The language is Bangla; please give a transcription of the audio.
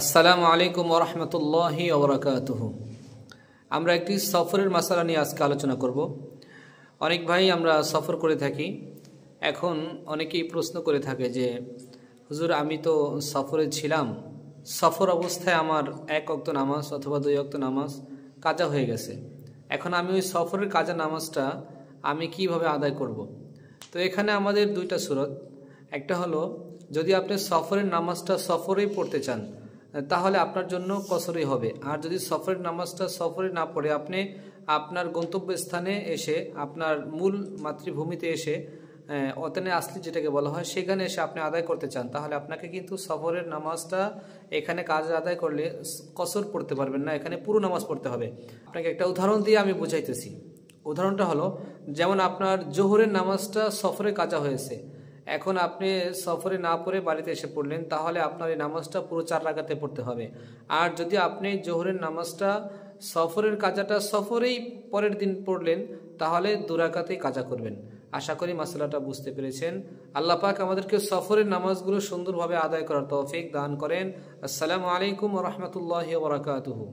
আসসালামু আলাইকুম ওয়া রাহমাতুল্লাহি ওয়া বারাকাতুহু। আমরা একটি সফরের মাসালা নিয়ে আজকে আলোচনা করব। অনেক ভাই আমরা সফর করে থাকি। এখন অনেকেই প্রশ্ন করে থাকে যে হুজুর, আমি তো সফরে ছিলাম, সফর অবস্থায় আমার এক ওয়াক্ত নামাজ অথবা দুই ওয়াক্ত নামাজ কাজা হয়ে গেছে। এখন আমি ওই সফরের কাজা নামাজটা আমি কিভাবে আদায় করব। তো এখানে আমাদের দুইটা সুরত। একটা হলো, যদি আপনি সফরের নামাজটা সফরেই পড়তে চান তাহলে আপনার জন্য কসরই হবে। আর যদি সফরের নামাজটা সফরে না পড়ে আপনি আপনার গন্তব্যস্থানে এসে, আপনার মূল মাতৃভূমিতে এসে, অতনে আসলি যেটাকে বলা হয়, সেখানে এসে আপনি আদায় করতে চান, তাহলে আপনাকে কিন্তু সফরের নামাজটা এখানে কাজ আদায় করলে কসর পড়তে পারবেন না, এখানে পুরো নামাজ পড়তে হবে। আপনাকে একটা উদাহরণ দিয়ে আমি বুঝাইতেছি। উদাহরণটা হলো, যেমন আপনার জোহরের নামাজটা সফরে কাজা হয়েছে, এখন আপনি সফরে না পড়ে বাড়িতে এসে পড়লেন, তাহলে আপনার এই নামাজটা পুরো 4 রাকাতে পড়তে হবে। আর যদি আপনি জোহরের নামাজটা সফরের কাজাটা সফরেই পরের দিন পড়লেন, তাহলে 2 রাকাতেই কাজা করবেন। আশা করি মাসলাটা বুঝতে পেরেছেন। আল্লাহ পাক আমাদেরকে সফরের নামাজগুলো সুন্দরভাবে আদায় করার তৌফিক দান করেন। আসসালামু আলাইকুম ওয়া রাহমাতুল্লাহি ওয়া বারাকাতুহু।